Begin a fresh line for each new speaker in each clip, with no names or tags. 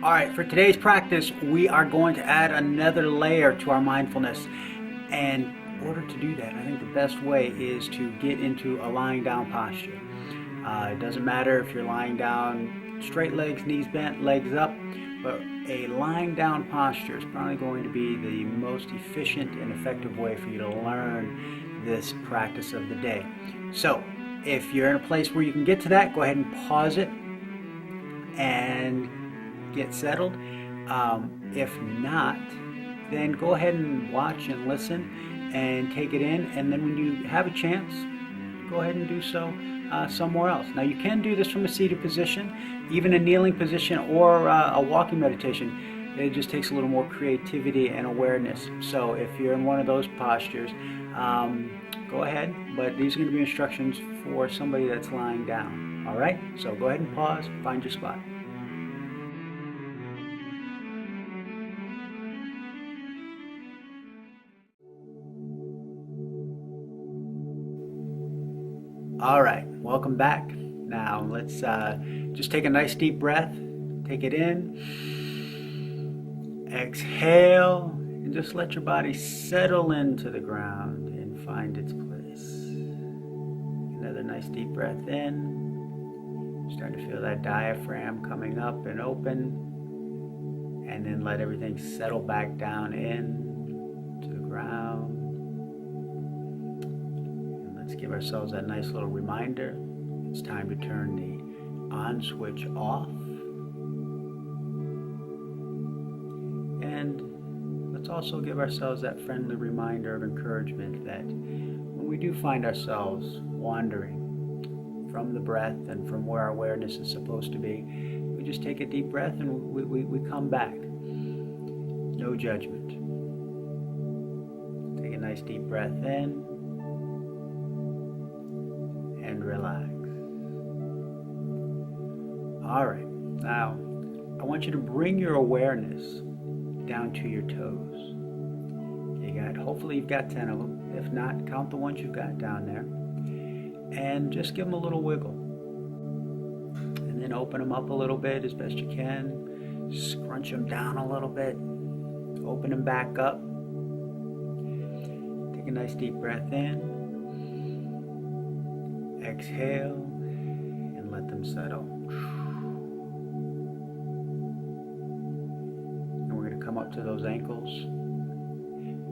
All right, for today's practice, we are going to add another layer to our mindfulness. And in order to do that, I think the best way is to get into a lying down posture. It doesn't matter if you're lying down straight legs, knees bent, legs up, but a lying down posture is probably going to be the most efficient and effective way for you to learn this practice of the day. So if you're in a place where you can get to that, go ahead and pause it and get settled. If not, then go ahead and watch and listen and take it in, and then when you have a chance, go ahead and do so somewhere else. Now you can do this from a seated position, even a kneeling position, or a walking meditation. It just takes a little more creativity and awareness. So if you're in one of those postures, go ahead, but these are going to be instructions for somebody that's lying down. All right, so go ahead and pause, find your spot. All right, welcome back. Now let's just take a nice deep breath. Take it in. Exhale, and just let your body settle into the ground and find its place. Another nice deep breath in. Start to feel that diaphragm coming up and open. And then let everything settle back down in to the ground. Let's give ourselves that nice little reminder. It's time to turn the on switch off. And let's also give ourselves that friendly reminder of encouragement that when we do find ourselves wandering from the breath and from where our awareness is supposed to be, we just take a deep breath and we come back. No judgment. Take a nice deep breath in. And relax. All right, now I want you to bring your awareness down to your toes. Hopefully you've got 10 of them. If not, count the ones you've got down there and just give them a little wiggle. And then open them up a little bit as best you can. Scrunch them down a little bit. Open them back up. Take a nice deep breath in. Exhale and let them settle. And we're going to come up to those ankles.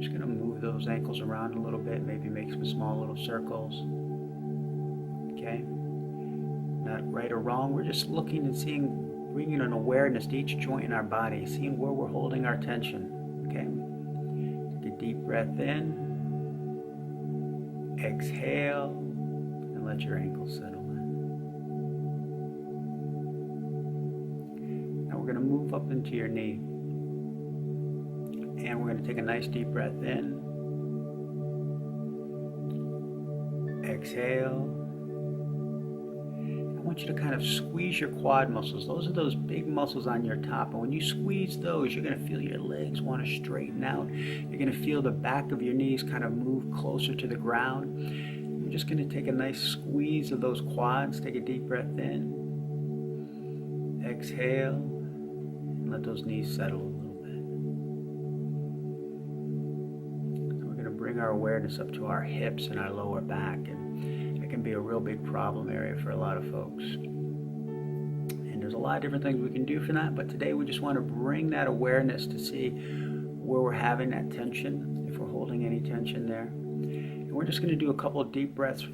Just going to move those ankles around a little bit, maybe make some small little circles. Okay? Not right or wrong, we're just looking and seeing, bringing an awareness to each joint in our body, seeing where we're holding our tension. Okay? Take a deep breath in. Exhale. Let your ankles settle in. Now we're going to move up into your knee. And we're going to take a nice deep breath in. Exhale. I want you to kind of squeeze your quad muscles. Those are those big muscles on your top. And when you squeeze those, you're going to feel your legs want to straighten out. You're going to feel the back of your knees kind of move closer to the ground. We're just going to take a nice squeeze of those quads. Take a deep breath in. Exhale. And let those knees settle a little bit. So we're going to bring our awareness up to our hips and our lower back. And that can be a real big problem area for a lot of folks. And there's a lot of different things we can do for that. But today we just want to bring that awareness to see where we're having that tension, if we're holding any tension there. And we're just going to do a couple of deep breaths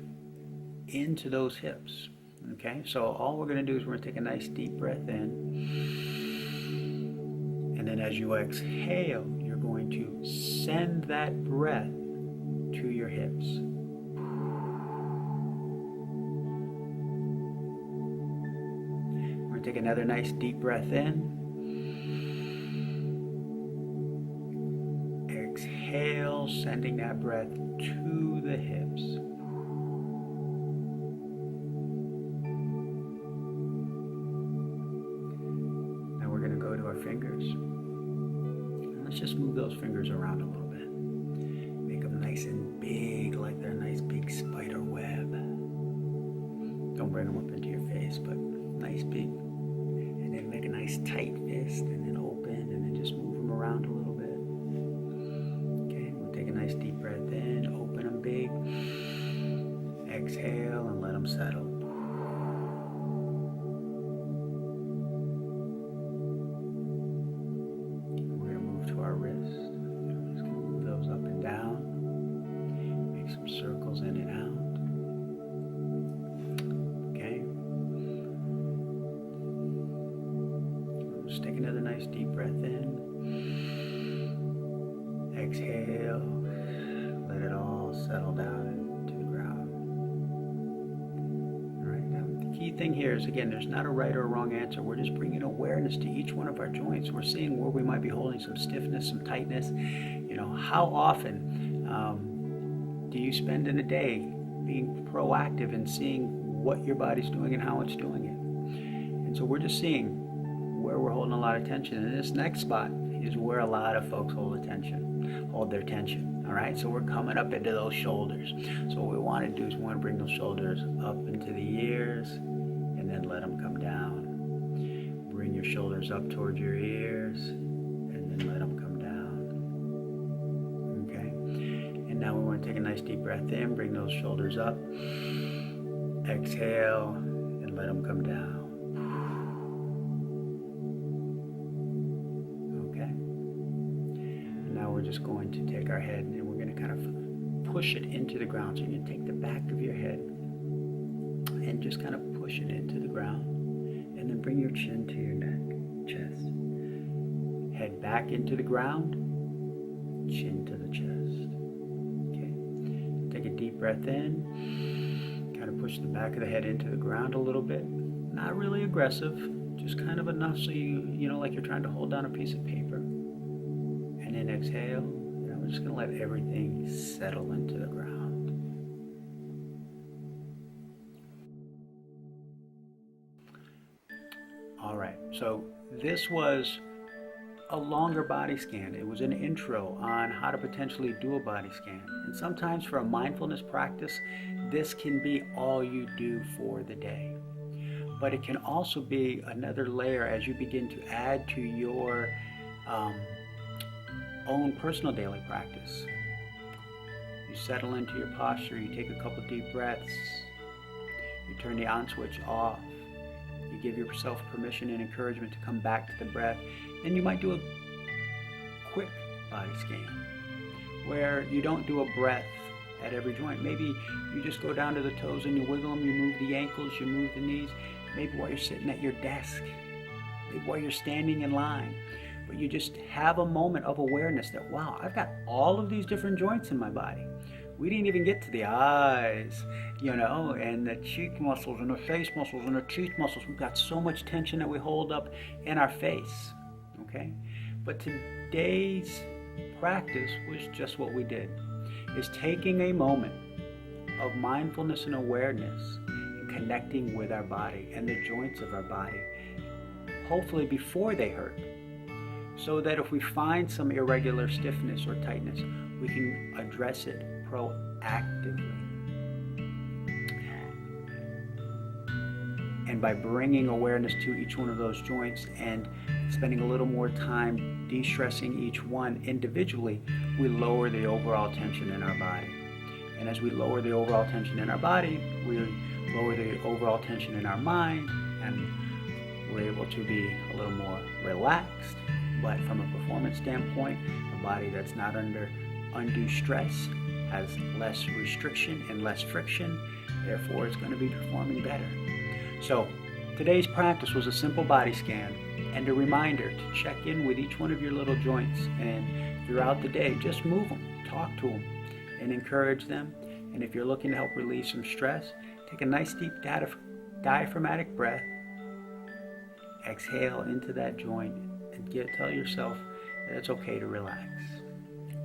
into those hips. Okay, so all we're going to do is we're going to take a nice deep breath in. And then as you exhale, you're going to send that breath to your hips. We're going to take another nice deep breath in. Exhale, sending that breath to the hips. Now we're going to go to our fingers. And let's just move those fingers around a little bit. Make them nice and big, like they're a nice big spider web. Don't bring them up into your face, but nice big. And then make a nice tight fist. twist and then open and then just move them around a little bit. Okay, we'll take a nice deep breath in, open them big. Exhale and let them settle. We're going to move to our wrist. Just going to move those up and down. Make some circles in and out. Okay. Just take another nice deep breath in. Exhale. Let it all settle down into the ground. All right. Now, the key thing here is, again, there's not a right or a wrong answer. We're just bringing awareness to each one of our joints. We're seeing where we might be holding some stiffness, some tightness. You know, how often do you spend in a day being proactive and seeing what your body's doing and how it's doing it? And so we're just seeing where we're holding a lot of tension. And this next spot is where a lot of folks hold their tension. All right, so we're coming up into those shoulders. So what we want to do is we want to bring those shoulders up into the ears and then let them come down. Bring your shoulders up towards your ears and then let them come down. Okay, and now we want to take a nice deep breath in, bring those shoulders up. Exhale and let them come down. We're just going to take our head and we're going to kind of push it into the ground. So you're going to take the back of your head and just kind of push it into the ground, and then bring your chin to your neck, chest. Head back into the ground, chin to the chest. Okay. Take a deep breath in. Kind of push the back of the head into the ground a little bit. Not really aggressive, just kind of enough so you know, like you're trying to hold down a piece of paper. And then exhale, and we're just going to let everything settle into the ground. All right, so this was a longer body scan. It was an intro on how to potentially do a body scan. And sometimes for a mindfulness practice, this can be all you do for the day. But it can also be another layer as you begin to add to your own personal daily practice. You settle into your posture, you take a couple deep breaths, you turn the on switch off, you give yourself permission and encouragement to come back to the breath. Then you might do a quick body scan where you don't do a breath at every joint. Maybe you just go down to the toes and you wiggle them, you move the ankles, you move the knees, maybe while you're sitting at your desk, maybe while you're standing in line. But you just have a moment of awareness that, wow, I've got all of these different joints in my body. We didn't even get to the eyes, you know, and the cheek muscles and the face muscles and the teeth muscles. We've got so much tension that we hold up in our face, okay? But today's practice was just what we did, is taking a moment of mindfulness and awareness and connecting with our body and the joints of our body, hopefully before they hurt. So that if we find some irregular stiffness or tightness, we can address it proactively. And by bringing awareness to each one of those joints and spending a little more time de-stressing each one individually, we lower the overall tension in our body. And as we lower the overall tension in our body, we lower the overall tension in our mind, and we're able to be a little more relaxed. But from a performance standpoint, a body that's not under undue stress has less restriction and less friction, therefore it's going to be performing better. So today's practice was a simple body scan and a reminder to check in with each one of your little joints, and throughout the day just move them, talk to them, and encourage them. And if you're looking to help relieve some stress, take a nice deep diaphragmatic breath, exhale into that joint, and tell yourself that it's okay to relax.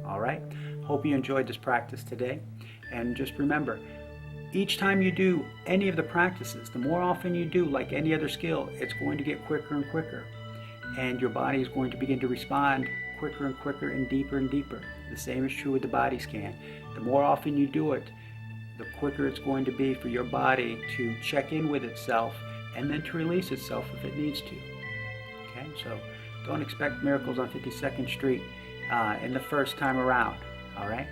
All right? Hope you enjoyed this practice today. And just remember, each time you do any of the practices, the more often you do, like any other skill, it's going to get quicker and quicker. And your body is going to begin to respond quicker and quicker and deeper. The same is true with the body scan. The more often you do it, the quicker it's going to be for your body to check in with itself and then to release itself if it needs to. Okay, so Don't expect miracles on 52nd Street in the first time around. All right?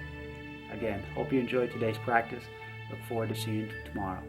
Again, hope you enjoyed today's practice. Look forward to seeing you tomorrow.